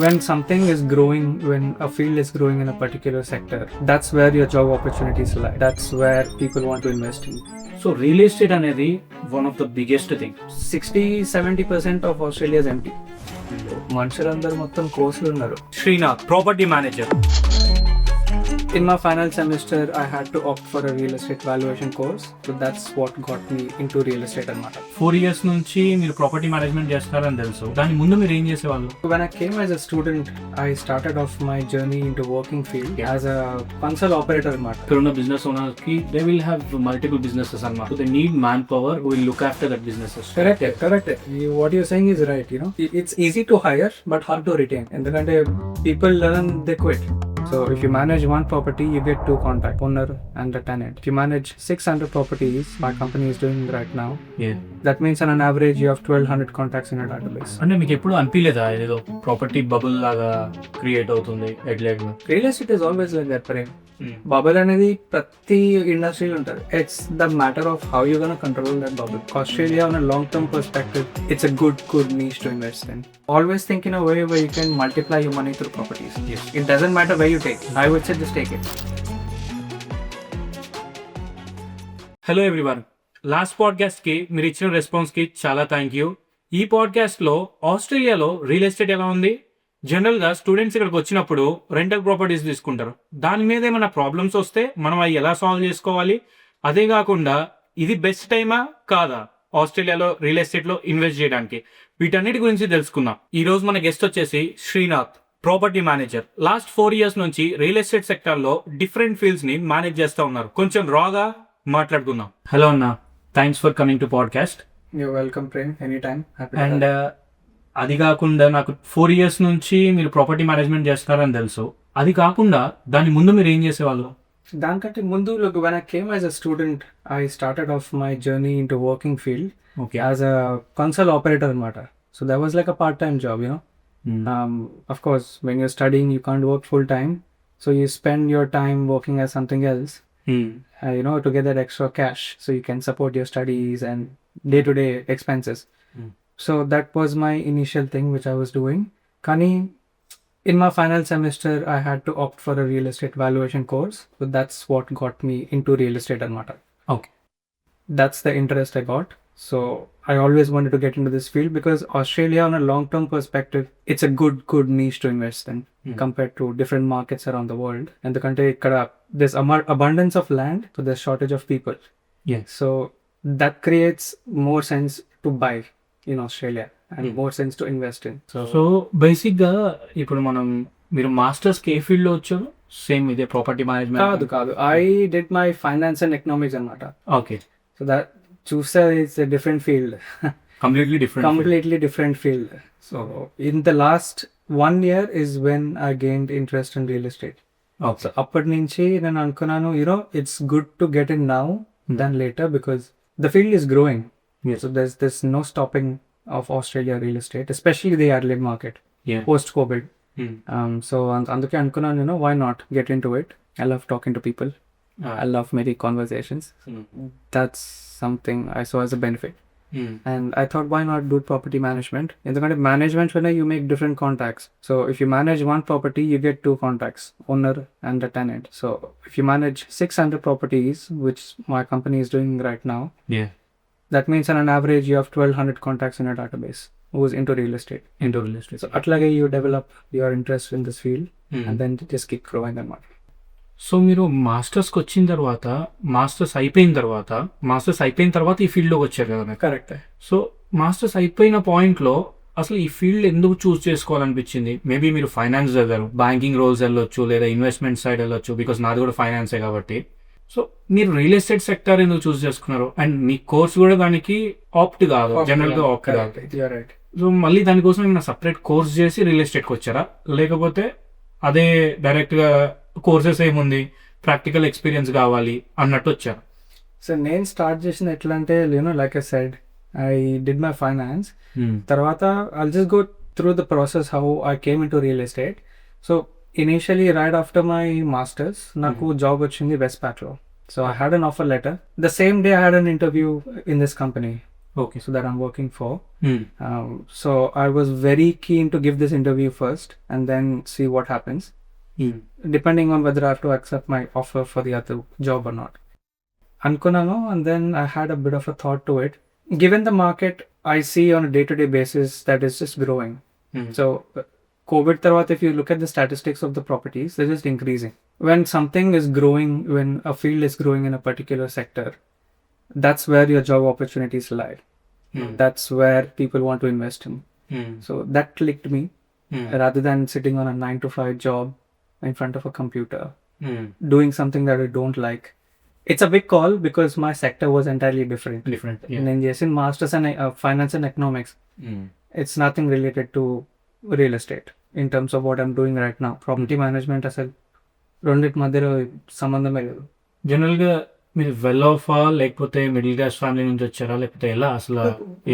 when something is growing, when a field is growing in a particular sector, that's where your job opportunities lie. That's where people want to invest in. So real estate అనేది one of the biggest thing. 60-70% of Australia is empty. మనుషులందరూ మొత్తం కోర్సులు ఉన్నారు. Srinath, property manager. In my final semester, I had to opt for a real estate valuation course. So that's what got me into real estate అన్నమాట. 4 years నుంచి మీరు property management చేస్తున్నారని తెలుసు. దాని ముందు మీరు ఏం చేసేవాళ్ళు? When I came as a student, I started off my journey into working field as a console operator అన్నమాట. ఇక్కడ ఉన్న బిజినెస్ ఓనర్స్ కి they will have multiple businesses అన్నమాట. They need man power who will look after that businesses. Correct. What you're saying is right. It's easy to hire but hard to retain. ఎందుకంటే people learn, they quit. So if you manage one property, you get two contacts, owner and the tenant. If you manage 600 properties, my company is doing right now. Yeah. That means on an average you have 1200 contacts in your database. అంటే మీకు ఎప్పుడు అనిపించలేదా ఏదో property bubble లాగా create అవుతుంది ఎట్లా? Real estate is always like that, Prem. Bubble అనేది ప్రతి ఇండస్ట్రీలో ఉంటుంది. It's the matter of how you gonna control that bubble. Australia on a long term perspective, it's a good niche to invest in. Always think in a way where you can multiply your money through properties. Yes. It doesn't matter where you take. I would say just take it. Hello everyone, last podcast కి మీరు ఇచ్చిన response కి చాలా thank you. ఈ podcast లో ఆస్ట్రేలియాలో real estate ఎలా ఉంది, జనరల్ గా స్టూడెంట్స్ ఇక్కడికి వచ్చినప్పుడు రెంటల్ ప్రాపర్టీస్ తీసుకుంటారు, దాని మీద ఏమైనా ప్రాబ్లమ్స్ వస్తే మనం అవి ఎలా సాల్వ్ చేసుకోవాలి, అదే కాకుండా ఇది బెస్ట్ టైమా కాదా ఆస్ట్రేలియాలో రియల్ ఎస్టేట్ లో ఇన్వెస్ట్ చేయడానికి, వీటన్నిటి గురించి తెలుసుకుందాం. ఈ రోజు మన గెస్ట్ వచ్చేసి Srinath, property manager. Last 4 years నుంచి రియల్ ఎస్టేట్ సెక్టర్ లో డిఫరెంట్ ఫీల్డ్స్ ని మేనేజ్ చేస్తూ ఉన్నారు. కొంచెం రాగా మాట్లాడుకుందాం. హలో అన్న, thanks for coming to podcast. You're welcome, Prem. Anytime. And అది కాకుండా నాకు 4 years నుంచి మీరు ప్రాపర్టీ మేనేజ్మెంట్ చేస్తున్నారని తెలుసు. అది కాకుండా దాని ముందు మీరు ఏం చేసేవాళ్ళు? దానికంటే ముందు, look, when I came as a student, I started off my journey into working field as a console operator అన్నమాట. So that was like a part-time job, Of course, when you're studying, you can't work full-time. So you spend your time working as something else, to get that extra cash so you can support your studies and day-to-day expenses. So that was my initial thing which I was doing. Kani, in my final semester, I had to opt for a real estate valuation course. So that's what got me into real estate anamata. Okay. That's the interest I got. So I always wanted to get into this field because Australia on a long-term perspective, it's a good niche to invest in compared to different markets around the world. And the country, there's abundance of land, so there's shortage of people. Yeah. So that creates more sense to buy in Australia and more sense to invest in. So basic గా ఇప్పుడు మీరు masters కి ఏ field లో వచ్చారు? Same ఇదే property management? కాదు. I did my finance and economics అన్నమాట. Okay. So that చూస్తే it's a different field. Completely different field. So in the last 1 year is when I gained interest in real estate. Okay. So అప్పటి నుంచి నేను అనుకున్నాను, it's good to get in now than later because the field is growing. Yes. So there's no stopping of Australia real estate, especially the Adelaide market. Yeah. Post COVID. So అందుకే అనుకున్నాను, why not get into it? I love talking to people. I love making conversations. That's something I saw as a benefit. And I thought, why not do property management? In the kind of management when you make different contacts. So if you manage one property, you get two contacts, owner and the tenant. So if you manage 600 properties, which my company is doing right now, that means on an average you have 1200 contacts in your database who's into real estate. So atlage you develop your interest in this field and then just keep growing and more. So మీరు మాస్టర్స్కి వచ్చిన తర్వాత, masters అయిపోయిన తర్వాత ఈ ఫీల్డ్లోకి వచ్చారు కదా? Correct. So masters అయిపోయిన పాయింట్లో అసలు ఈ ఫీల్డ్ ఎందుకు చూస్ చేసుకోవాలనిపించింది? మేబీ మీరు ఫైనాన్స్ చదివారు, బ్యాంకింగ్ రోల్స్ వెళ్ళొచ్చు, లేదా ఇన్వెస్ట్మెంట్ సైడ్ వెళ్ళొచ్చు, బికాస్ నాది కూడా ఫైనాన్సే కాబట్టి. సో మీరు రియల్ ఎస్టేట్ సెక్టర్ ఎందుకు చూస్ చేసుకున్నారు? అండ్ మీ కోర్స్ కూడా దానికి ఆప్ట్ కాదు, జనరల్ గా ఆప్ట్ కాదు. సో మళ్ళీ దానికోసం ఏమైనా సపరేట్ కోర్స్ చేసి రియల్ ఎస్టేట్కి వచ్చారా, లేకపోతే అదే డైరెక్ట్ గా కోర్సెస్ ఏముంది, ప్రాక్టికల్ ఎక్స్పీరియన్స్ కావాలి అన్నట్టు వచ్చారు? సో నేను స్టార్ట్ చేసిన ఎట్లా అంటే, like I said, I did my finance. తర్వాత I'll just go through the process how I came into real estate. So initially right after my masters, నాకు జాబ్ వచ్చింది west ప్యాక్లో. So I had an offer letter. The same day I had an interview in this company. Okay. so that I'm working for. Hmm. So I was very keen to give this interview first and then see what happens, Hmm. depending on whether I have to accept my offer for the other job or not. Ankunnanu, and then I had a bit of a thought to it. Given the market I see on a day-to-day basis that is just growing. Hmm. So COVID tarvat, if you look at the statistics of the properties, they're just increasing. When something is growing, when a field is growing in a particular sector, that's where your job opportunities lie. Hmm. That's where people want to invest in. Hmm. So that clicked me, Hmm. rather than sitting on a 9 to 5 job in front of a computer, Hmm. doing something that I don't like. It's a big call because my sector was entirely different. Different. Yeah. And yes, in masters and finance and economics, Hmm. it's nothing related to real estate in terms of what I'm doing right now. Property management అసలు రెండింటి మధ్యలో సంబంధమే లేదు. General గా మీరు well ఆఫా లేకపోతే middle class family నుంచి వచ్చారా లేకపోతే ఎలా అసలు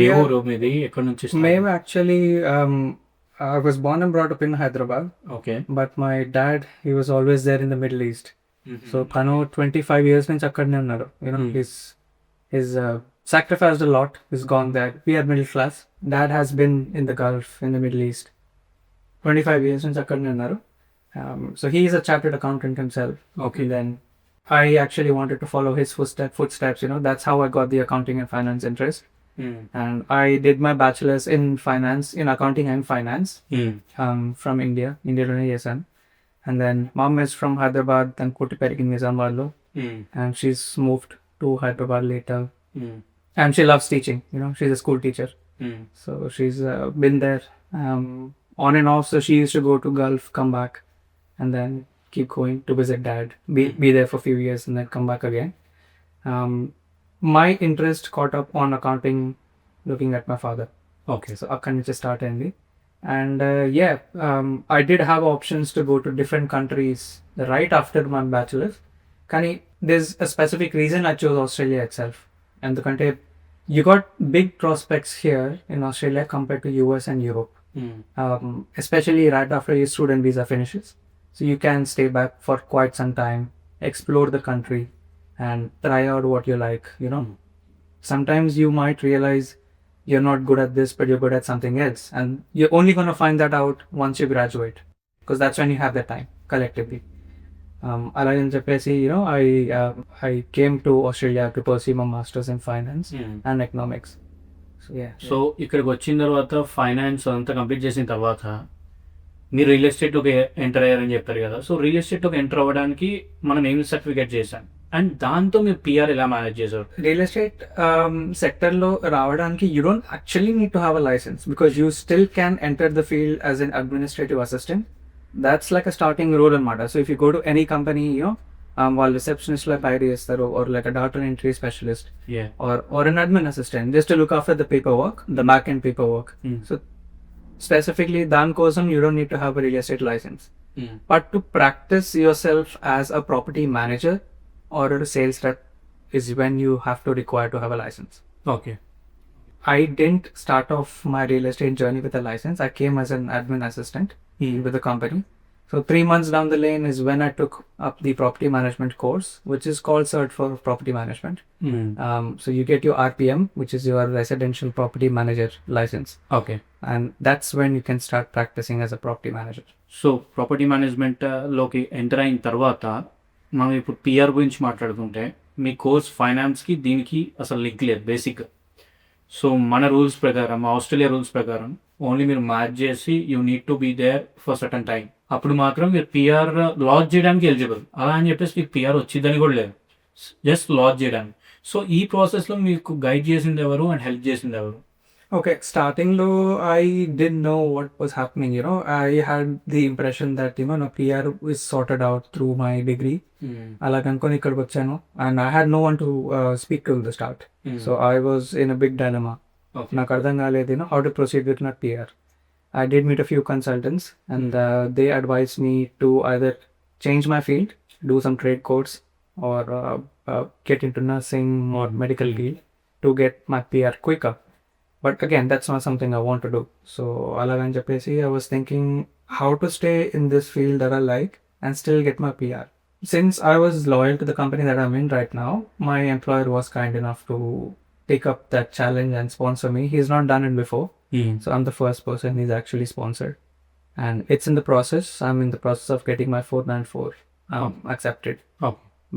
ఏ ఊరు మీది ఎక్కడి నుంచి మేము actually I was born and brought up in Hyderabad, okay but my dad, he was always there in the Middle East. So తను 25 years నుంచి అక్కడనే ఉన్నారు. His sacrificed a lot. He's gone there. We are middle class. Dad has been in the Gulf, in the Middle East. 25 years నుంచి అక్కడనే ఉన్నారు. So he is a chartered accountant himself. Okay. Then I actually wanted to follow his footsteps. That's how I got the accounting and finance interest. And I did my bachelor's in finance, in accounting and finance, from India, Indian చేశాను. And then mom is from Hyderabad, then పుట్టి పెరిగింది నిజామాబాద్లో, and she's moved to Hyderabad later. And she loves teaching, she's a school teacher. So she's been there on and off. So she used to go to Gulf, come back, and then keep going to visit dad, be there for a few years and then come back again. My interest caught up on accounting looking at my father. Okay So akkadi nunchi start ayindi. And I did have options to go to different countries right after my bachelor's. Kani there's a specific reason I chose Australia itself. Endukante you got big prospects here in Australia compared to US and Europe. Especially right after your student visa finishes. So you can stay back for quite some time, explore the country, and try out what you like. Sometimes you might realize you're not good at this, but you're good at something else. And you're only going to find that out once you graduate, because that's when you have that time collectively. Alagani cheppesi, I came to Australia to pursue my master's in finance and economics. So yeah. So ఇక్కడికి వచ్చిన తర్వాత finance అంతా complete చేసిన తర్వాత మీరు real ఎస్టేట్లోకి enter అయ్యారని చెప్పారు కదా. సో రియల్ ఎస్టేట్లోకి ఎంటర్ అవ్వడానికి మనం ఏం సర్టిఫికేట్ చేశాం అండ్ దాంతో మీరు పిఆర్ ఎలా మేనేజ్ చేశారు? రియల్ ఎస్టేట్ సెక్టర్లో రావడానికి you don't actually need to have a licence, because you still can enter the field as an administrative assistant. That's like a starting role అనమాట. So if you go to any company, వాళ్ళు receptionist like hire చేస్తారు, or like a data entry specialist, or an admin assistant, just to look after the paperwork, the back end paperwork. So specifically దానికోసం you don't need to have a real estate license. But to practice yourself as a property manager or a sales rep is when you have to require to have a license. Okay. I didn't start off my real estate journey with a license. I came as an admin assistant with the company. So 3 months down the lane is when I took up the property management course, which is called Cert for Property Management. So you get your RPM, which is your Residential Property Manager license. Okay. And that's when you can start practicing as a property manager. So property మేనేజ్మెంట్లోకి enter అయిన తర్వాత మనం ఇప్పుడు PR గురించి మాట్లాడుకుంటే మీ course ఫైనాన్స్కి దీనికి అసలు link లేదు బేసిక్గా. సో మన రూల్స్ ప్రకారం, ఆస్ట్రేలియా రూల్స్ ప్రకారం ఓన్లీ మీరు మ్యాచ్ చేసి you need to be there for certain time, అప్పుడు మాత్రం మీరు పిఆర్ లాంచ్ చేయడానికి ఎలిజిబుల్. అలా అని చెప్పేసి మీకు పిఆర్ వచ్చిందని కూడా లేదు, జస్ట్ లాంచ్ చేయడానికి. సో ఈ ప్రాసెస్లో మీకు గైడ్ చేసింది ఎవరు అండ్ హెల్ప్ చేసింది ఎవరు? Okay, starting low, I didn't know what was happening. I had the impression that no PR is sorted out through my degree. అలాగనుకొని ఇక్కడికి వచ్చాను, and I had no one to speak to in the start. So I was in a big dilemma. నాకు అర్థం కాలేదు how to proceed with my PR. I did meet a few consultants, and they advised me to either change my field, do some trade course, or get into nursing or medical field to get my PR quicker. But again, that's not something I want to do. So alagani cheppesi, I was thinking how to stay in this field that I like and still get my PR. Since I was loyal to the company that I'm in right now, my employer was kind enough to take up that challenge and sponsor me. He's not done it before. So I'm the first person he's actually sponsored. And it's in the process. I'm in the process of getting my 494 accepted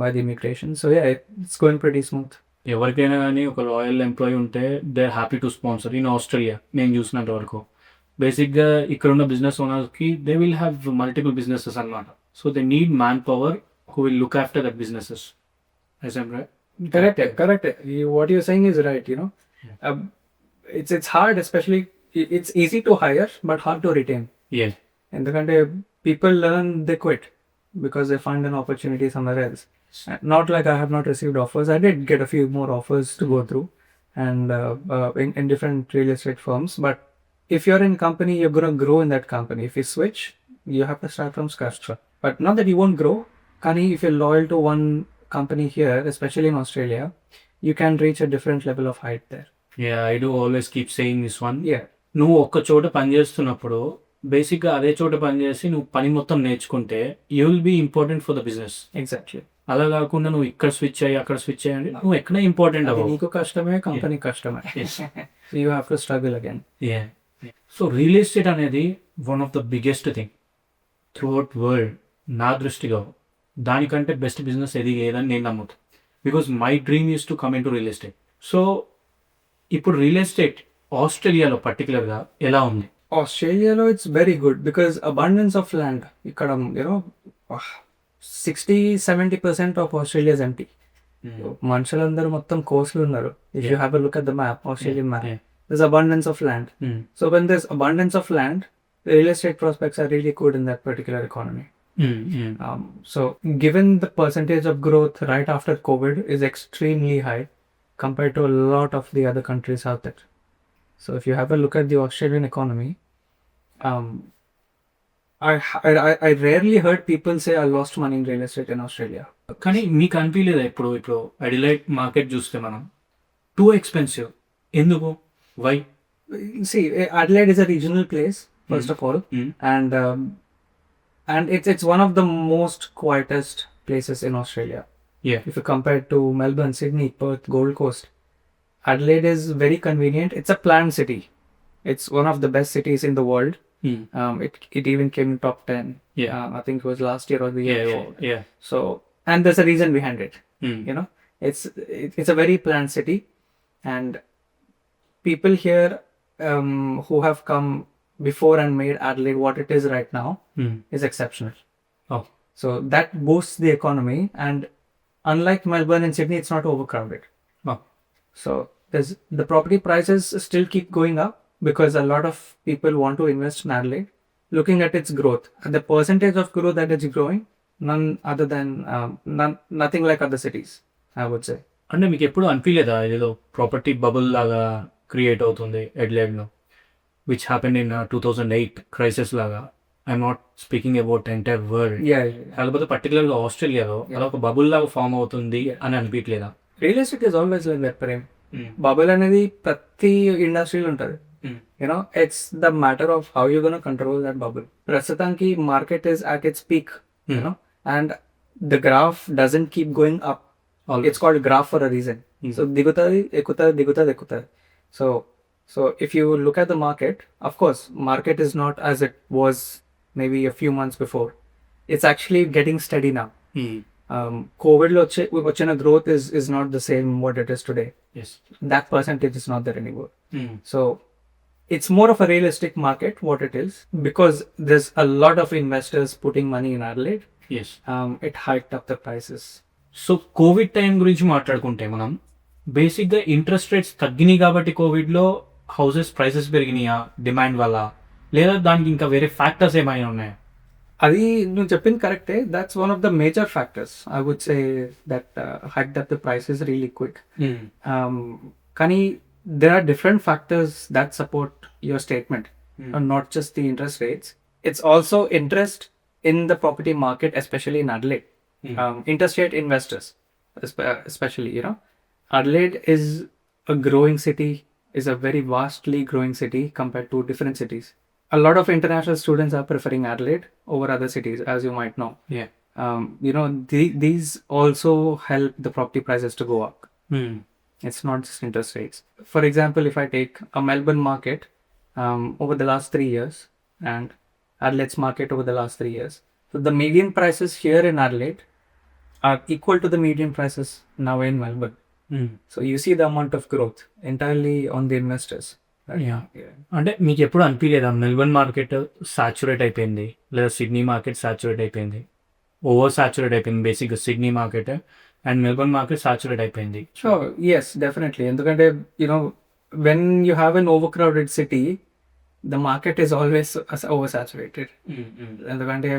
by the immigration. So yeah, it's going pretty smooth. ఎవరికైనా కానీ ఒక loyal employee ఉంటే they happy to sponsor in Australia నేను చూసినంత వరకు. బేసిక్గా ఇక్కడ ఉన్న బిజినెస్ ఓనర్స్కి they will have multiple businesses అనమాట. So they need man power who will look after that businesses. Correct. What you're saying is right. It's hard, especially it's easy to hire but hard to retain. Yeah. ఎందుకంటే people learn, they quit because they find an opportunity somewhere else. Not like I have not received offers. I did get a few more offers to go through, and in different real estate firms. But if you're in company, you're gonna grow in that company. If you switch, you have to start from scratch. But not that you won't grow. Kani, if you're loyal to one company here, especially in Australia, you can reach a different level of height there. Yeah, I do always keep saying this one. Yeah. నువ్వు ఒక్క చోట పని చేస్తున్నప్పుడు బేసిక్గా అదే చోట పని చేసి నువ్వు పని మొత్తం నేర్చుకుంటే you will be important for the business. Exactly. అలా కాకుండా నువ్వు ఇక్కడ స్విచ్ అయ్యి అక్కడ స్విచ్ అయ్యండి నువ్వు ఎక్కడ ఇంపార్టెంట్ అవ్వవు. నీకు కష్టమే, కంపెనీ కష్టమే. So you have to struggle again. Yeah. So real estate అనేది one of the biggest thing throughout world. నా దృష్టిగా దానికంటే బెస్ట్ బిజినెస్ ఏదని నేను నమ్ముతాను. Because my dream is to come in to real estate. So ఇప్పుడు real estate ఆస్ట్రేలియాలో పర్టికులర్గా ఎలా ఉంది? Australia, it's very good because abundance of land. Ikkada, 60-70% of Australia is empty. మనుషులందరూ మొత్తం కోస్ట్లు ఉన్నారు. If you have a look at the map, Australian map, there's abundance of land. So when there's abundance of land, the real estate prospects are really good in that particular economy. So given the percentage of growth right after COVID is extremely high compared to a lot of the other countries out there. So if you have a look at the Australian economy, I rarely heard people say I lost money in real estate in Australia. కానీ మీకు అనిపించలేదా ఇప్పుడు Adelaide market చూస్తే మనం too expensive ఎందుకు? Why? See, Adelaide is a regional place first of all, and it's one of the most quietest places in Australia. Yeah. If you compare to Melbourne, Sydney, Perth, Gold Coast, Adelaide is very convenient. It's a planned city. It's one of the best cities in the world. It even came in top 10. Yeah. I think it was last year or the year before. Yeah. So, and there's a reason behind it. It's a very planned city, and people here who have come before and made Adelaide what it is right now is exceptional. Oh. So that boosts the economy, and unlike Melbourne and Sydney, it's not overcrowded. Oh. So the property prices still keep going up because a lot of people want to invest in Adelaide, looking at its growth. And the percentage of growth that it's growing, nothing like other cities, I would say. అంటే మీకు ఎప్పుడు అనిపించలేదా ఏదో property bubble లాగా create అవుతుంది అడిలైడ్లో, which happen in 2008 crisis లాగా? I'm not speaking about entire world. కాకపోతే పర్టికులర్గా ఆస్ట్రేలియాలో అలా ఒక బబుల్ లాగా ఫామ్ అవుతుంది అని అనిపించలేదా? Real estate is always like that Prem. Bubble అనేది ప్రతి ఇండస్ట్రీలో ఉంటుంది. It's the matter of how you're going to control that bubble. ప్రస్తుతానికి market is at its peak, and the graph doesn't keep going up. Always. It's called graph for a reason. So దిగుతుంది ఎక్కుతుంది. So if you look at the market, of course, market is not as it was maybe a few months before. It's actually getting steady now. COVID లో వచ్చిన growth is not the same what it is today. Yes. That percentage is not there anymore. So it's more of a realistic market what it is, because there's a lot of investors putting money in Adelaide. Yes. It hiked up the prices. So Covid time గురించి మాట్లాడుకుంటే మనం బేసిక్గా interest rates తగ్గినాయి కాబట్టి కోవిడ్లో houses prices పెరిగినాయా demand వల్ల, లేదా దానికి ఇంకా వేరే ఫ్యాక్టర్స్ ఏమైనా ఉన్నాయా? అది నువ్వు చెప్పింది కరెక్టే. That's one of the major factors. I would say that hiked up the prices really quick. కానీ there are different factors that support your statement, and not just the interest rates. It's also interest in the property market, especially in Adelaide. Interstate investors, especially, Adelaide is a growing city, is a very vastly growing city compared to different cities. A lot of international students are preferring Adelaide over other cities, as you might know. Yeah. These also help the property prices to go up. It's not just interest rates. For example, if I take a Melbourne market over the last 3 years and Adelaide's market over the last 3 years, so the median prices here in Adelaide are equal to the median prices now in Melbourne. So you see the amount of growth entirely on the investors. Right? Yeah అంటే మీకు ఎప్పుడు అనిపించలేదా Melbourne market saturate అయిపోయింది లేదా Sydney market saturate అయిపోయింది, over saturate అయిపోయింది బేసిక్గా Sydney market and Melbourne market saturate అయిపోయింది? Sure, yes, definitely. ఎందుకంటే when you have an overcrowded city, the market is always oversaturated. ఎందుకంటే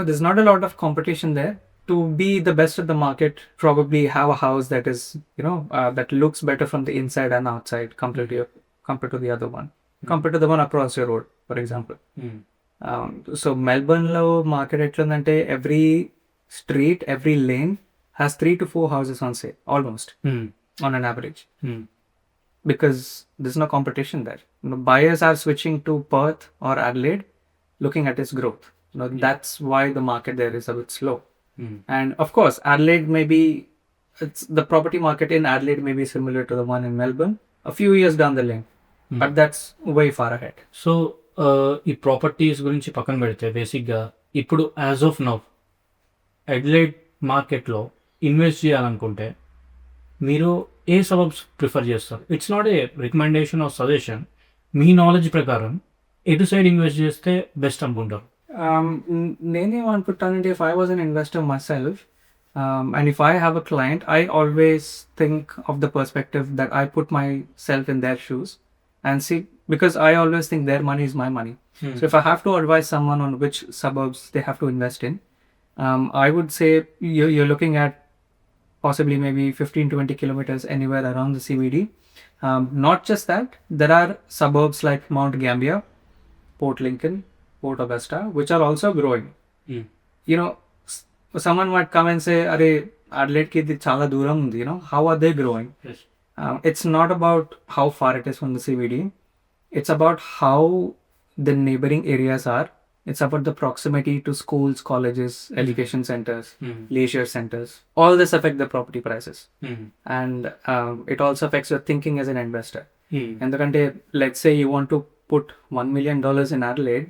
there's not a lot of competition there. To be the best of the market, probably have a house that is that looks better from the inside and outside compared to the other one, compared to the one across your road, for example. So Melbourne lo market etlundante every street, every lane has 3 to 4 houses on sale almost on an average, because there's no competition there. Buyers are switching to Perth or Adelaide looking at its growth. That's why the market there is a bit slow. And of course Adelaide the property market in Adelaide may be similar to the one in Melbourne a few years down the lane, but that's way far ahead. So ఈ properties గురించి పక్కన పెడితే బేసిక్గా ఇప్పుడు as of now Adelaide మార్కెట్లో invest చేయాలనుకుంటే మీరు ఏ సబబ్స్ ప్రిఫర్ చేస్తారు? It's not a recommendation or suggestion, మీ నాలెడ్జ్ ప్రకారం ఎటు సైడ్ ఇన్వెస్ట్ చేస్తే బెస్ట్ అనుకుంటారు? నేనేమనుకుంటానంటే, if I was an investor myself, and if I have a client, I always think of the perspective that I put myself in their shoes and see, because I always think their money is my money. So if I have to advise someone on which suburbs they have to invest in, I would say you're looking at possibly maybe 15-20 kilometers anywhere around the CBD. Not just that, there are suburbs like Mount Gambier, Port Lincoln, Port Augusta, which are also growing. Someone might come and say, "Arey, Adelaide ki idi chala dooram undi." How are they growing? Yes. It's not about how far it is from the CBD. It's about how the neighboring areas are. It's about the proximity to schools, colleges, education centers, leisure centers. All this affect the property prices. And it also affects your thinking as an investor. Endukante, let's say you want to put $1 million in Adelaide,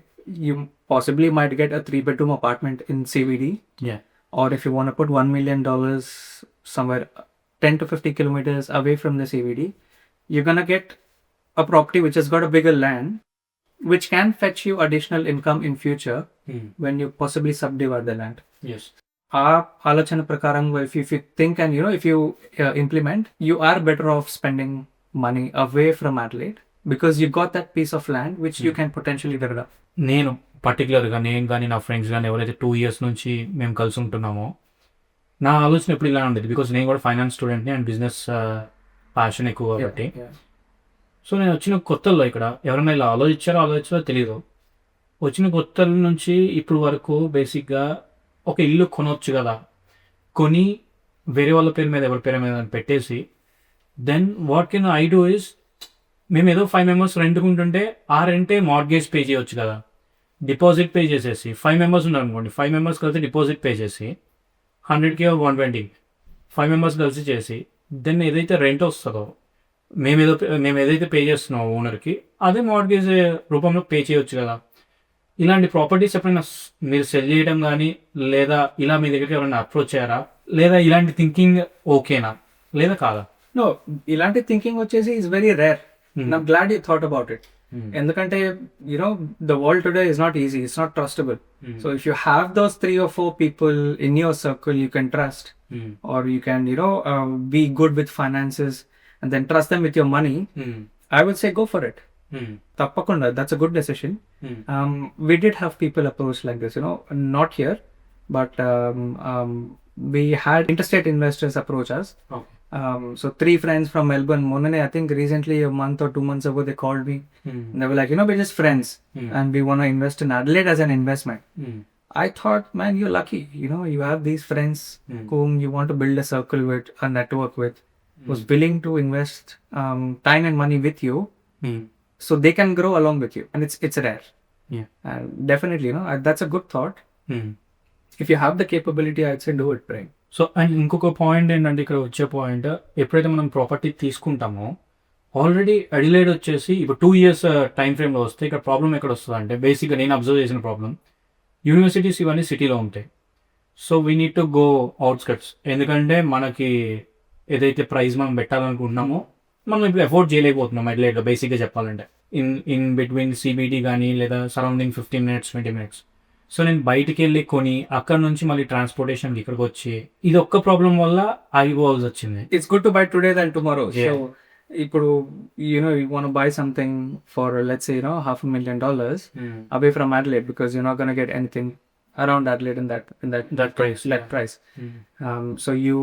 you possibly might get a 3-bedroom apartment in CBD. Yeah. Or if you want to put $1 million somewhere 10 to 50 kilometers away from the CBD, you're going to get a property which has got a bigger land, which can fetch you additional income in future when you possibly subdivide the land. Yes. Alochana prakaram, if you think and if you implement, you are better off spending money away from Adelaide, because you got that piece of land which you can potentially develop. నేను పర్టికులర్గా నేను కానీ నా friends కానీ ఎవరైతే 2 years నుంచి మేము కలిసి ఉంటున్నామో, నా ఆలోచన ఎప్పుడు ఇలా ఉండేది, బికాజ్ నేను కూడా ఫైనాన్స్ స్టూడెంట్ని అండ్ బిజినెస్ ప్యాషన్ ఎక్కువ కాబట్టి. సో నేను వచ్చిన కొత్తల్లో ఇక్కడ ఎవరైనా ఇలా ఆలోచించారో తెలియదు. వచ్చిన కొత్తల నుంచి ఇప్పుడు వరకు బేసిక్గా ఒక ఇల్లు కొనవచ్చు కదా, కొని వేరే వాళ్ళ పేరు మీద ఎవరి పేరు మీద పెట్టేసి, then what can I do is, మేము ఏదో 5 members రెంట్కుంటుంటే ఆ రెంటే మార్గేజ్ పే చేయవచ్చు కదా, డిపాజిట్ పే చేసేసి 5 members ఉన్నారు అనుకోండి, 5 members కలిసి డిపాజిట్ పే చేసి 100K or 120, 5 members కలిసి చేసి, దెన్ ఏదైతే రెంట్ వస్తుందో మేము ఏదైతే పే చేస్తున్నామో ఓనర్కి, అదే మార్గేజ్ రూపంలో పే చేయవచ్చు కదా. ఇలాంటి ప్రాపర్టీస్ ఎప్పుడైనా మీరు సెల్ చేయడం కానీ, లేదా ఇలా మీ దగ్గరికి ఎవరైనా అప్రోచ్ అయ్యారా, లేదా ఇలాంటి థింకింగ్ ఓకేనా లేదా కాదా? No, ఇలాంటి థింకింగ్ వచ్చేసి is very rare. I'm glad you thought about it. ఎందుకంటే the world today is not easy, it's not trustable. So if you have those 3 or 4 people in your circle you can trust, or you can be good with finances and then trust them with your money, I would say go for it. Tappakunda, that's a good decision. We did have people approach like this, not here, but we had interstate investors approach us. Okay. So 3 friends from Melbourne, Monane, I think recently a month or 2 months ago they called me. And they were like, we're just friends and we want to invest in Adelaide as an investment. I thought, man, you're lucky. You have these friends whom you want to build a circle with, a network with, who's willing to invest time and money with you, so they can grow along with you. And it's rare. Yeah. Definitely, that's a good thought. If you have the capability, I'd say do it, Prem. So and ఇంకొక point ఏంటంటే ఇక్కడ వచ్చే point, ఎప్పుడైతే మనం property తీసుకుంటామో already Adelaide వచ్చేసి ఇప్పుడు 2 years time ఫ్రేమ్లో వస్తే ఇక్కడ ప్రాబ్లం ఎక్కడ వస్తుంది అంటే బేసిక్గా నేను అబ్జర్వ్ చేసిన ప్రాబ్లం, యూనివర్సిటీస్ ఇవన్నీ సిటీలో ఉంటాయి. So we need to go outskirts, ఎందుకంటే మనకి ఏదైతే ప్రైస్ మనం పెట్టాలనుకుంటున్నామో మనం ఇప్పుడు అఫోర్డ్ చేయలేకపోతున్నాం అడిలైడ్లో బేసిక్గా చెప్పాలంటే. ఇన్ బిట్వీన్ సిబిడి కానీ లేదా సరౌండింగ్ 15 minutes 20 minutes. సో నేను బయటికి వెళ్ళి కొని అక్కడ నుంచి మళ్ళీ ట్రాన్స్పోర్టేషన్కి ఇక్కడికి వచ్చి ఇది ఒక్క ప్రాబ్లం వల్ల ఆగిపోవాల్సి వచ్చింది. It's good to buy today than tomorrow. Yeah. So, ఇప్పుడు you want to buy something for, let's say, $500,000 away from Adelaide, because you're not going to get anything around Adelaide in that price. price. So you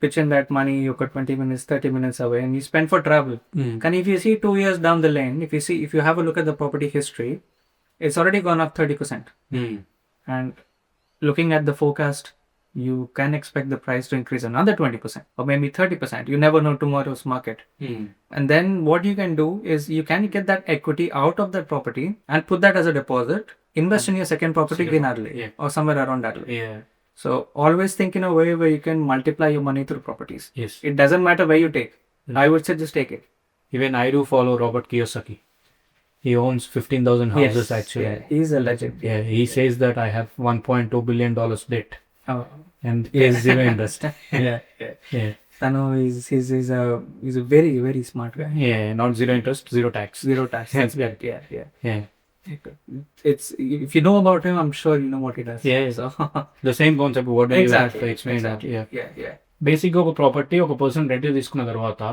pitch in that money, you got 20 minutes, 30 minutes away, and you spend for travel. And if you see 2 years down the lane, if you have a look at the property history, it's already gone up 30%. And looking at the forecast, you can expect the price to increase another 20% or maybe 30%. You never know tomorrow's market. And then what you can do is you can get that equity out of that property and put that as a deposit, invest in your second property in Adelaide or somewhere around Adelaide. Yeah. So always think in a way where you can multiply your money through properties. Yes. It doesn't matter where you take. I would say just take it. Even I do follow Robert Kiyosaki. He owns 15,000 houses actually. Yeah, he's a legend. Yeah, he says that I have $1.2 billion debt Oh. and pays zero interest. Yeah. Yeah. Tanu he's a very, very smart guy. Yeah, not zero interest, zero tax. Zero tax. Yes. Yeah. Yeah. It's, if you know about him, I'm sure you know what he does. Yeah. So, The same concept what do you have exactly. to explain that. Yeah. Yeah. బేసిక్గా ఒక property ఒక person rent తీసుకున్న తర్వాత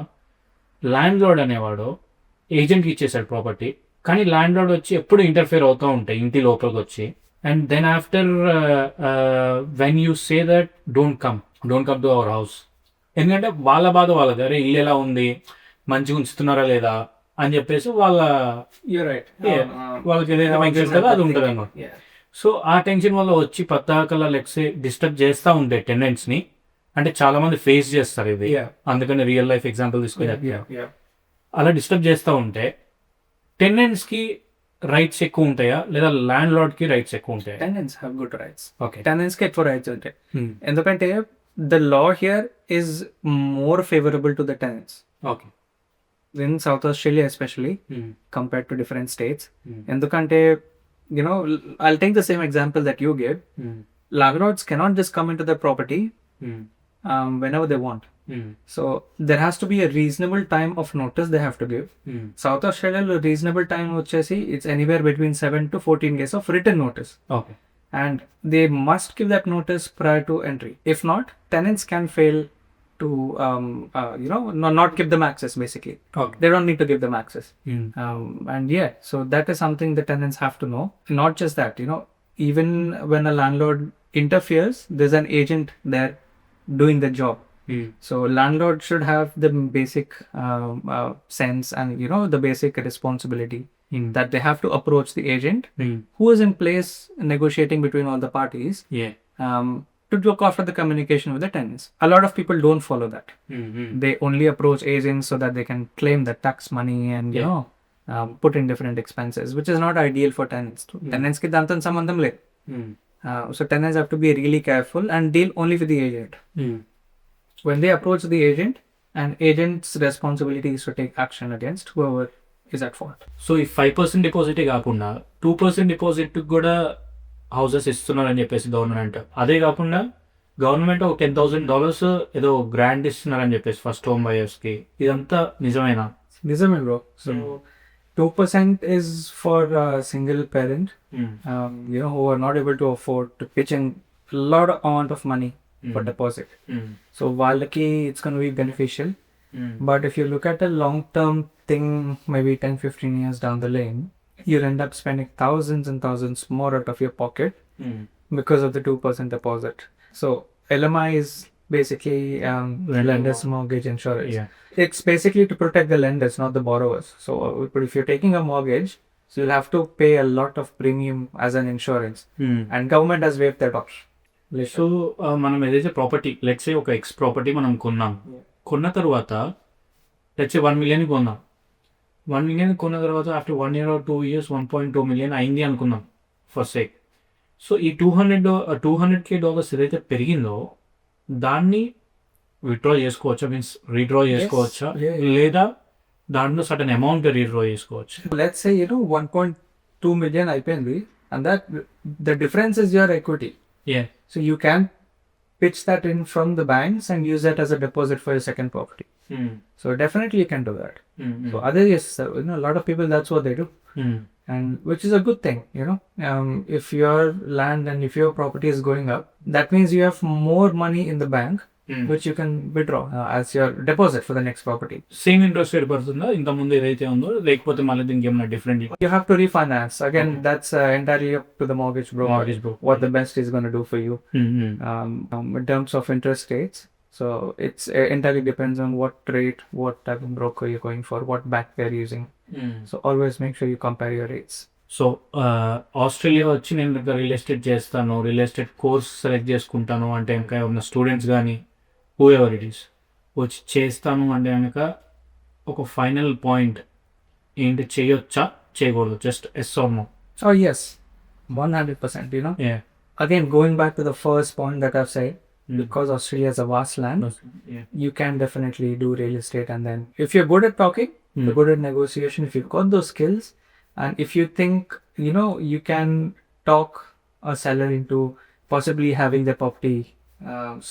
land lord అనేవాడు ఏజెంట్కి ఇచ్చేసాడు property, కానీ land lord వచ్చి ఎప్పుడు ఇంటర్ఫియర్ అవుతూ ఉంటాయి ఇంటి లోపలికి వచ్చి. And then after when you say that don't come to our house, ఎందుకంటే వాళ్ళ బాధ వాళ్ళది, అరే ఇల్లు ఎలా ఉంది, మంచిగా ఉంచుతున్నారా లేదా అని చెప్పేసి వాళ్ళ You're right. వాళ్ళకి ఏదైతే మంచిగా ఉంటుందో అది ఉంటుంది అన్నమాట. Yeah. సో ఆ టెన్షన్ వల్ల వచ్చి పద్దాకల్లా లెక్సే డిస్టర్బ్ చేస్తూ ఉంటాయి టెనెంట్స్ని. అంటే చాలా మంది ఫేస్ చేస్తారు ఇది, Yeah. అందుకని రియల్ లైఫ్ ఎగ్జాంపుల్ తీసుకుని Yeah. అలా డిస్టర్బ్ చేస్తూ ఉంటే టెనెంట్స్కి రైట్స్ ఎక్కువ ఉంటాయా లేదా ల్యాండ్ లార్డ్కి రైట్స్ ఎక్కువ ఉంటాయా? Tenants have good rights. Okay. Tenants get for rights ఉంటాయి. ఎందుకంటే the law here is more favorable to the tenants okay. in South Australia especially compared to different states. ఎందుకంటే I'll take the same example that you gave. Landlords cannot just come into the property whenever they want. So there has to be a reasonable time of notice they have to give. South Australia reasonable time వచ్చేసి it's anywhere between 7 to 14 days of written notice, okay. and they must give that notice prior to entry. If not, tenants can fail to not give them access. Basically, okay. they don't need to give them access. And yeah, so that is something the tenants have to know. Not just that, even when a landlord interferes, there's an agent there doing the job. So landlord should have the basic sense and the basic responsibility that they have to approach the agent who is in place negotiating between all the parties Yeah. to look after the communication with the tenants. A lot of people don't follow that. They only approach agents so that they can claim the tax money and put in different expenses, which is not ideal for tenants. Tenants ki dantan sambandham le. So tenants have to be really careful and deal only with the agent. When they approach the agent, an agent's responsibility is to take action against whoever is at fault. So ఈ 5% డిపాజిటే కాకుండా 2% deposit కూడా houses ఇస్తున్నారని చెప్పేసి government, అదే కాకుండా government ఒక $10,000 ఏదో grant ఇస్తున్నారని చెప్పేసి ఫస్ట్ హోమ్ బయర్స్కి, ఇదంతా నిజమేనా? Nizame bro. So 2% is for a single parent, who are not able to afford to pitch in a lot of amount of money for deposit. So వాళ్ళకి it's going to be beneficial. But if you look at a long-term thing, maybe 10-15 years down the lane, you'll end up spending thousands and thousands more out of your pocket because of the 2% deposit. So LMI is basically lender's mortgage insurance. Yeah. It's basically to protect the lenders, not the borrowers. So but if you're taking a mortgage, so you'll have to pay a lot of premium as an insurance, and government has waived that option. So మనం ఏదైతే property let's say ఒక X property మనం కొన్నాం, కొన్న తర్వాత let's say 1 million కొన్నాం, 1 million కొన్న తర్వాత after 1 year or 2 years 1.2 million అయింది అనుకుందాం ఫర్ సేక్. సో ఈ $200K ఏదైతే పెరిగిందో దాన్ని విత్డ్రా చేసుకోవచ్చా, మీన్స్ రీడ్రా చేసుకోవచ్చా, Yeah. లేదా దాంట్లో సర్టన్ అమౌంట్ రీడ్రా చేసుకోవచ్చు? Let's say 1.2 million అయిపోయింది, and that the difference is your equity. Yeah. So you can pitch that in from the banks and use that as a deposit for your second property. So definitely you can do that. So other yes, a lot of people, that's what they do, and which is a good thing. If your land and if your property is going up, that means you have more money in the bank, which you can withdraw as your deposit for the next property. Same interest rate పడుతుందా ఇంత ముందు ఏదైతే ఉందో, లేకపోతే మళ్ళీ దీనికి ఏమైనా different? You have to refinance again. That's entirely up to the mortgage broker. What the best is going to do for you in terms of interest rates. So it's entirely depends on what rate, what type of broker you're going for, what bank they're using. So always make sure you compare your rates. So Australia వచ్చి నేను real estate చేస్తాను, real estate course select చేసుకుంటాను అంటే ఇంకా ఏమన్నా students కానీ who ever it is వచ్చి చేస్తాను అంటే కనుక ఒక ఫైనల్ పాయింట్ ఏంటి, చేయొచ్చా చేయకూడదు, just yes or no? Oh yes, 100%. Yeah. Again, going back to the first point that I've said, because Australia is a vast land, Yeah. you can definitely do real estate. And then if you're good at talking, you're good at negotiation, if you've got those skills, and if you think you can talk a seller into possibly having the property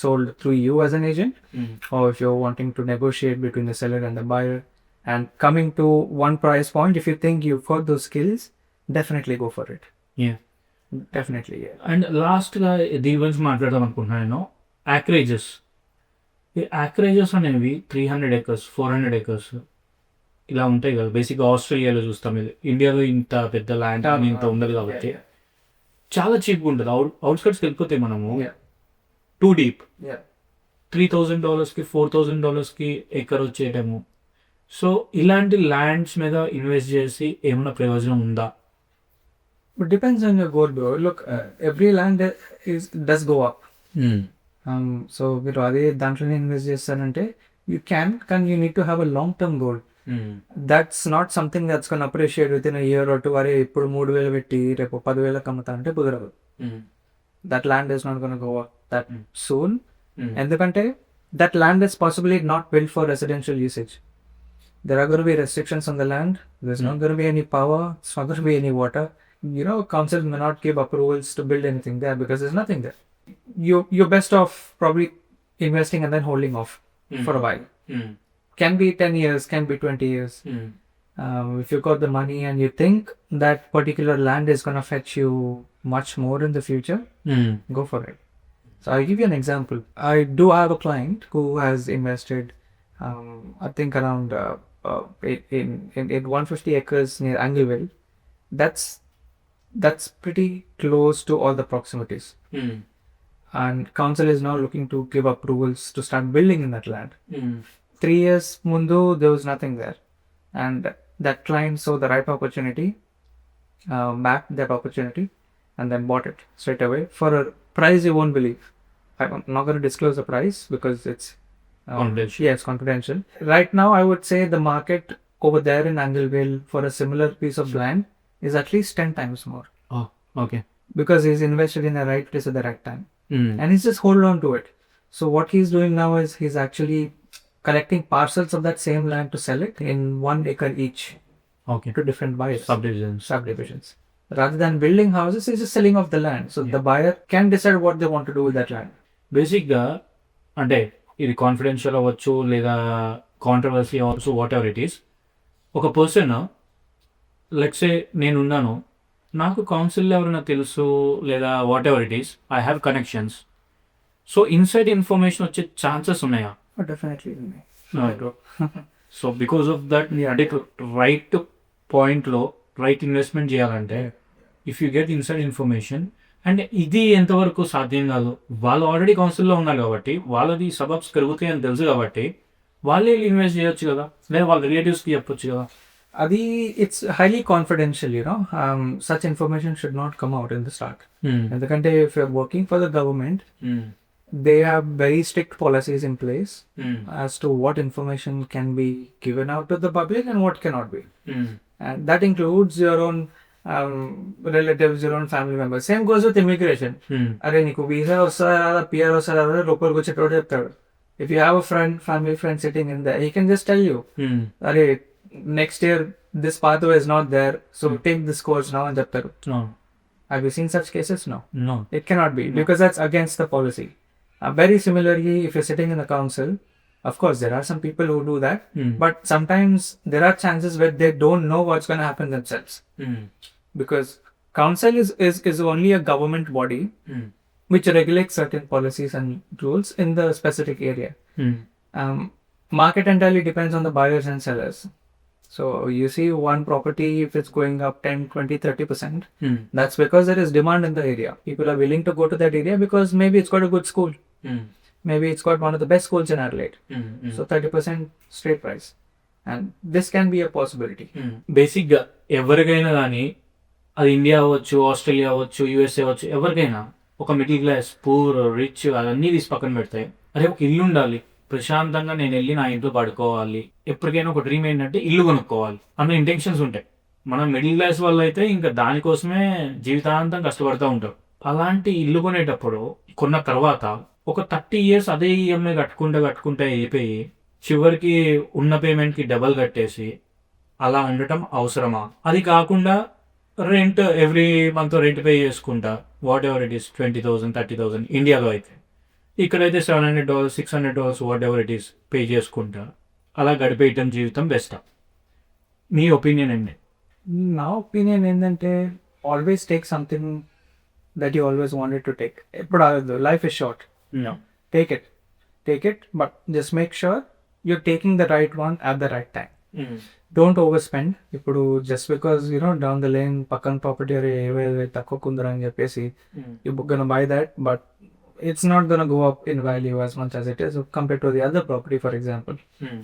sold through you as an agent, or if you're wanting to negotiate between the seller and the buyer and coming to one price point, if you think you've got those skills, definitely go for it. Yeah. Definitely, yeah. And లాస్ట్గా దీని గురించి మాట్లాడదాం అనుకుంటున్నాను నేను, యాక్రేజెస్. ఈ యాక్రేజెస్ అనేవి 300 acres 400 acres ఇలా ఉంటాయి కదా, బేసిక్గా ఆస్ట్రేలియాలో చూస్తాం. ఇది ఇండియాలో ఇంత పెద్ద ల్యాండ్ ఇంత ఉండదు కాబట్టి చాలా చీప్గా ఉంటుంది. అవుట్స్కట్స్కి వెళ్ళిపోతే మనము Yeah. Too deep Yeah. $3,000కి $4,000కి ఎకర్ వచ్చేయటము. సో ఇలాంటి ల్యాండ్స్ మీద ఇన్వెస్ట్ చేసి ఏమైనా ప్రయోజనం ఉందా? It depends on your goal, bro. Look, every land does go up. So మీరు అదే దాంట్లోనే ఇన్వెస్ట్ చేస్తారంటే you can you need to have a long term goal. That's not something that's going to appreciate within a year or two. అరే ఇప్పుడు 3,000 పెట్టి రేపు 10,000 అమ్ముతానంటే కుదరదు. That land is not going to go up that soon. ఎందుకంటే that land is possibly not built for residential usage. There are going to be restrictions on the land. There's not going to be any power. It's not going to be any water. Council may not give approvals to build anything there because there's nothing there. You're best off probably investing and then holding off for a while. Can be 10 years, can be 20 years. If you've got the money and you think that particular land is going to fetch you much more in the future, go for it. So I'll give you an example. I do have a client who has invested, I think around in 150 acres near Angleville. That's pretty close to all the proximities. And council is now looking to give approvals to start building in that land. 3 years mundu there was nothing there, and that client saw the right opportunity, backed that opportunity, and then bought it straight away for a price you won't believe. I'm not going to disclose the price because it's Confidential. Yes, confidential. Right now I would say the market over there in Angleville for a similar piece of land is at least 10 times more, okay. because he's invested in the right place at the right time. And he's just hold on to it. So what he's doing now is he's actually collecting parcels of that same land to sell it in 1 acre each okay. to different buyers. Subdivisions. Rather than building houses, he's just selling off the land. So the buyer can decide what they want to do with that land. బేసిక్గా అంటే ఇది confidential అవ్వచ్చు లేదా controversy అవ్వచ్చు, what ever it is. ఒక person let's say నేనున్నాను, నాకు council ఎవరైనా తెలుసు లేదా what ever it is, I have connections. So inside information వచ్చే ఛాన్సెస్ ఉన్నాయా? Oh, definitely. So because of that అంటే రైట్ పాయింట్లో రైట్ ఇన్వెస్ట్మెంట్ చేయాలంటే if you get inside information, and ఇది ఎంతవరకు సాధ్యం కాదు, వాళ్ళు ఆల్రెడీ కౌన్సిల్లో ఉన్నారు కాబట్టి వాళ్ళది సబబ్స్ పెరుగుతాయి అని తెలుసు కాబట్టి వాళ్ళే ఇన్వెస్ట్ చేయొచ్చు కదా, లేదా వాళ్ళ రిలేటివ్స్కి చెప్పొచ్చు కదా. Adi, it's highly confidential, such information should not come out in the start. ఎందుకంటే if you're working for the government, they have very strict policies in place as to what information can be given out to the public and what cannot be. And that includes your own relatives, your own family members. Same goes with immigration. అరే నీకు visa వస్తారా PR వస్తారా లోపలికి వచ్చేటోడు చెప్తాడు. If you have a family friend sitting in there, he can just tell you, అరే next year this pathway is not there, so take this course now అని చెప్తారు. Have you seen such cases? No. It cannot be because that's against the policy. Very similarly, if you're sitting in the council, of course there are some people who do that, but sometimes there are chances where they don't know what's going to happen themselves. Because council is only a government body which regulates certain policies and rules in the specific area. Market entirely depends on the buyers and sellers. So you see one property, if it's going up 10, 20, 30%, that's because there is demand in the area. People are willing to go to that area because maybe it's got a good school. Maybe it's got one of the best schools in Adelaide. So 30% straight price. And this can be a possibility. బేసిక్గా ఎవరికైనా కానీ అది India అవ్వచ్చు, Australia అవ్వచ్చు, USA అవ్వచ్చు, ఎవరికైనా ఒక middle class, poor, rich అవన్నీ తీసి పక్కన పెడతాయి. అరే ఒక ఇల్లు ఉండాలి, ప్రశాంతంగా నేను వెళ్ళి నా ఇంట్లో పడుకోవాలి, ఎప్పటికైనా ఒక డ్రీమ్ ఏంటంటే ఇల్లు కొనుక్కోవాలి అన్న ఇంటెన్షన్స్ ఉంటాయి. మనం మిడిల్ క్లాస్ వాళ్ళు అయితే ఇంకా దానికోసమే జీవితాంతం కష్టపడుతూ ఉంటారు. అలాంటి ఇల్లు కొనేటప్పుడు కొన్న తర్వాత ఒక 30 years అదే ఈఎంఐ కట్టుకుంటే అయిపోయి చివరికి ఉన్న పేమెంట్కి డబల్ కట్టేసి అలా ఉండటం అవసరమా? అది కాకుండా rent every month rent pay చేసుకుంటా, వాట్ ఎవర్ ఇట్ ఈస్, 20,000, 30,000 ఇండియాలో అయితే, ఇక్కడైతే $700, $600 what ever it is pay చేసుకుంటా అలా గడిపేయటం జీవితం బెస్టా? మీ ఒపీనియన్ అండి. నా ఒపీనియన్ ఏంటంటే always take something that you always wanted to take. But life is short. Take it, but just make sure you're taking the right one at the right time. Don't overspend. ఇప్పుడు just because down the lane పక్కన property తక్కువ కుందరా అని చెప్పేసి you're gonna buy that, but it's not gonna go up in value as much as it is compared to the other property, for example.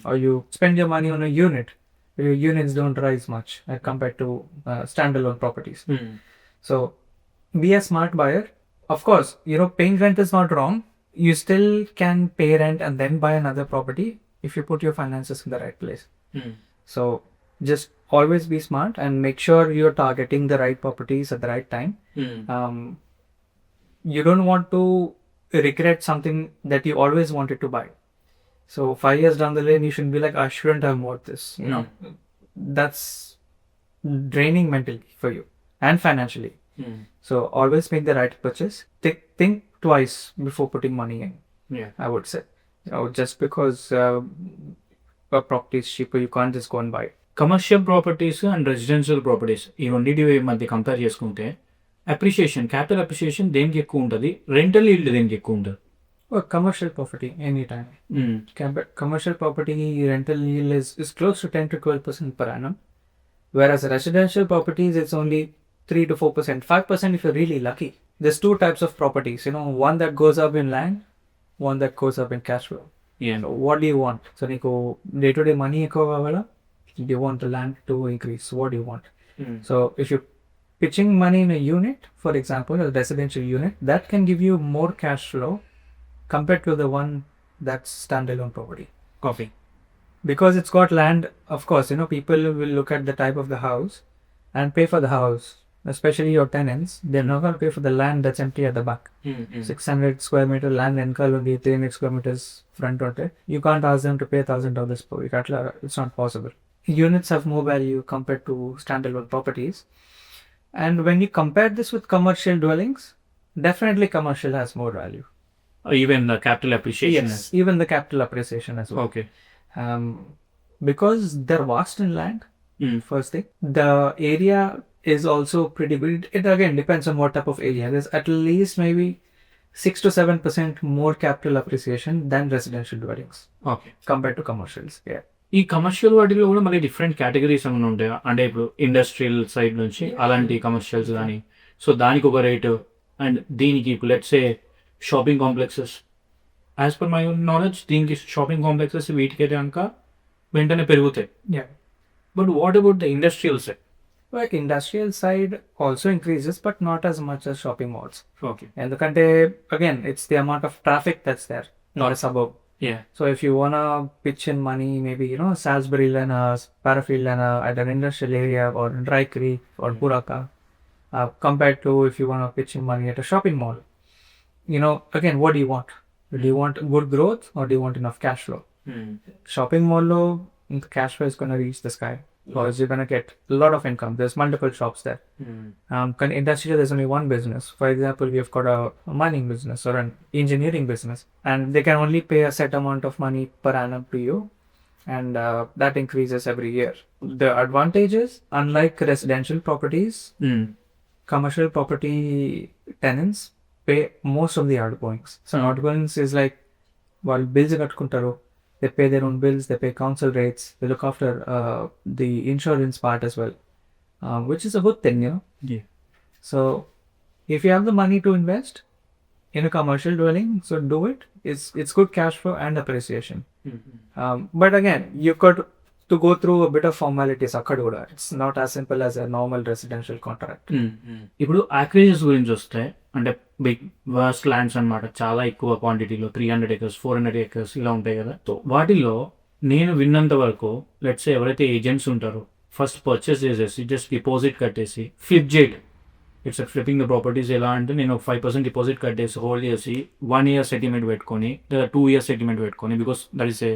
Or you spend your money on a unit. Your units don't rise much compared to standalone properties. So be a smart buyer. Of course, paying rent is not wrong. You still can pay rent and then buy another property if you put your finances in the right place. So just always be smart and make sure you're targeting the right properties at the right time. You don't want to regret something that you always wanted to buy. So 5 years down the lane, you shouldn't be like, I shouldn't have bought this. That's draining mentally for you and financially. So always make the right purchase. Think twice before putting money in. I would say. Just because a property is cheaper, you can't just go and buy it. Commercial properties and residential properties ఈ రెండింటి మధ్య compare చేసుకుంటే appreciation, capital appreciation దేనికి ఎక్కువ ఉంటుంది, rental yield దేనికి ఎక్కువ ఉంటుంది? Commercial property anytime. Commercial property rental yield is close to 10 to 12% per annum, whereas residential properties it's only 3 to 4%, 5% if you're really lucky. There's two types of properties, one that goes up in land, one that goes up in cash flow. So what do you want? So niku day to day money ekko kavala, do you want the land to increase? What do you want? So if you're pitching money in a unit, for example a residential unit, that can give you more cash flow compared to the one that's standalone property. Coffee. Because it's got land, of course, people will look at the type of the house and pay for the house. Especially your tenants, they're not going to pay for the land that's empty at the back. 600 square meter land enkal undi, 300 square meters front onte. You can't ask them to pay $1,000 per week. It's not possible. Units have more value compared to standalone properties. And when you compare this with commercial dwellings, definitely commercial has more value. Even the capital appreciation? Yes, even the capital appreciation as well. Okay. Because they're vast in land, first thing. The area is also pretty big. It again depends on what type of area. There's at least maybe 6 to 7% more capital appreciation than residential dwellings. Okay. Compared to commercials. Yeah. ఈ commercial వాటిలో కూడా మళ్ళీ different categories ఏమైనా ఉంటాయా? అంటే ఇప్పుడు industrial side నుంచి అలాంటి కమర్షియల్స్ కానీ, సో దానికి ఒక రేటు అండ్ దీనికి ఇప్పుడు let's A shopping complexes, as per my knowledge దీనికి షాపింగ్ కాంప్లెక్సెస్ వీటికైతే కనుక వెంటనే పెరుగుతాయి. But what about the industrial side? Like industrial side also increases, but not as much as shopping malls. Okay. And again, it's the amount of traffic that's there, not a suburb. Yeah. So if you wanna pitch in money, maybe Salisbury Lana, Parafield Lana at an industrial area or in Dry Creek or Puraka, compared to if you wanna pitch in money at a shopping mall. Again, what do you want? Do you want good growth or do you want enough cash flow? Shopping mall lo the cash flow is gonna reach the sky because you're gonna get a lot of income. There's multiple shops there. Industrial, there's only one business. For example, we've got a mining business or an engineering business, and they can only pay a set amount of money per annum to you, and that increases every year. The advantage is, unlike residential properties, commercial property tenants pay most of the outgoings. So outgoings is like, వాళ్ళు bills కట్టుకుంటారు, they pay their own bills, they pay council rates, they look after the insurance part as well, which is a good thing. Yeah. So if you have the money to invest in a commercial dwelling, so do it. It's good cash flow and appreciation. But again, you've got to go through a bit of formalities. It's not as simple as a normal residential contract. ఇప్పుడు యాక్రేజెస్ గురించి వస్తే అంటే big worst lands అన్నమాట, చాలా ఎక్కువ క్వాంటిటీలో 300 acres 400 acres ఇలా ఉంటాయి కదా. సో వాటిలో నేను విన్నంత వరకు లెట్స్ ఎవరైతే ఏజెంట్స్ ఉంటారో ఫస్ట్ పర్చేస్ చేసేసి జస్ట్ డిపాజిట్ కట్టేసి ఫ్లిప్ చేయడం. It's flipping the properties. ఎలా అంటే నేను 5% డిపాజిట్ కట్టేసి హోల్డ్ చేసి 1 year సెటిల్మెంట్ పెట్టుకొని లేదా 2 years సెటిల్మెంట్ పెట్టుకొని, because that is a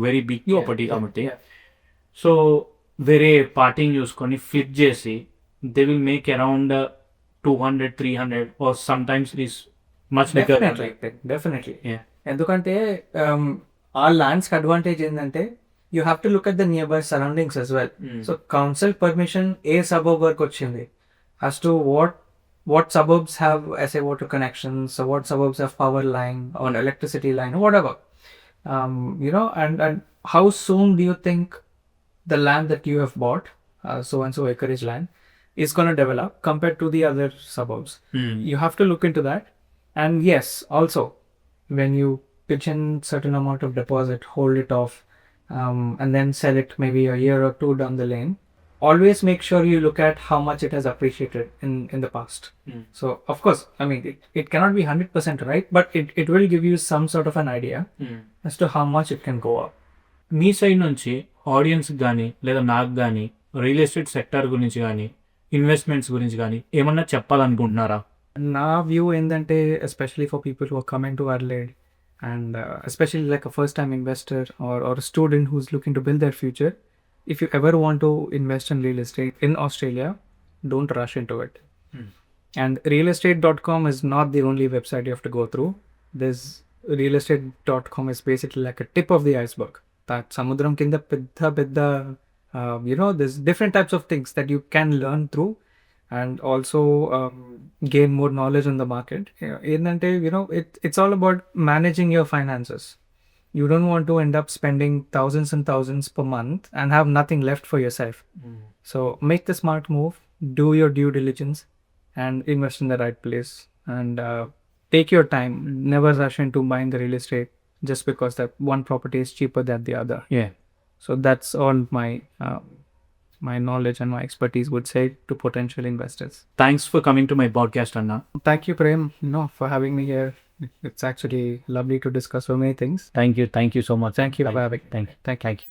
very big property కాబట్టి. సో వేరే పార్టీని చూసుకొని ఫ్లిప్ చేసి they will make around 200 300 or sometimes it is much bigger. Definitely. Yeah. ఎందుకంటే ఆ ల్యాండ్స్ కి అడ్వాంటేజ్ ఏంటంటే you have to look at the near by surroundings as well. So council permission A suburb వరకు వచ్చింది, as to what suburbs have SA water connections, or what suburbs have power line or electricity line or whatever. And how soon do you think the land that you have bought, so and so acreage land, is going to develop compared to the other suburbs? You have to look into that. And yes, also when you pitch in certain amount of deposit, hold it off, and then sell it maybe a year or two down the lane, always make sure you look at how much it has appreciated in the past. So of course, I mean, it cannot be 100% right, but it will give you some sort of an idea as to how much it can go up. Me side నుంచి audience కానీ లేదా నాకు కానీ real estate sector గురించి కానీ investments గురించి కానీ ఏమన్నా చెప్పాలనుకుంటున్నారా? నా వ్యూ ఏంటంటే, especially for people who are coming to Adelaide, and especially like a first time investor or a student who's looking to build their future, if you ever want to invest in real estate in Australia, don't rush into it. And realestate.com is not the only website you have to go through. There's realestate.com is basically like a tip of the iceberg. That samudram kinda pedda there's different types of things that you can learn through, and also gain more knowledge on the market. It's all about managing your finances. You don't want to end up spending thousands and thousands per month and have nothing left for yourself. So make the smart move, do your due diligence, and invest in the right place. And take your time. Never rush into buying the real estate just because that one property is cheaper than the other. Yeah. So that's all my knowledge and my expertise would say to potential investors. Thanks for coming to my podcast, Anna. Thank you, Prem, for having me here. It's actually lovely to discuss so many things. Thank you so much. Thank you for having me. Thank you.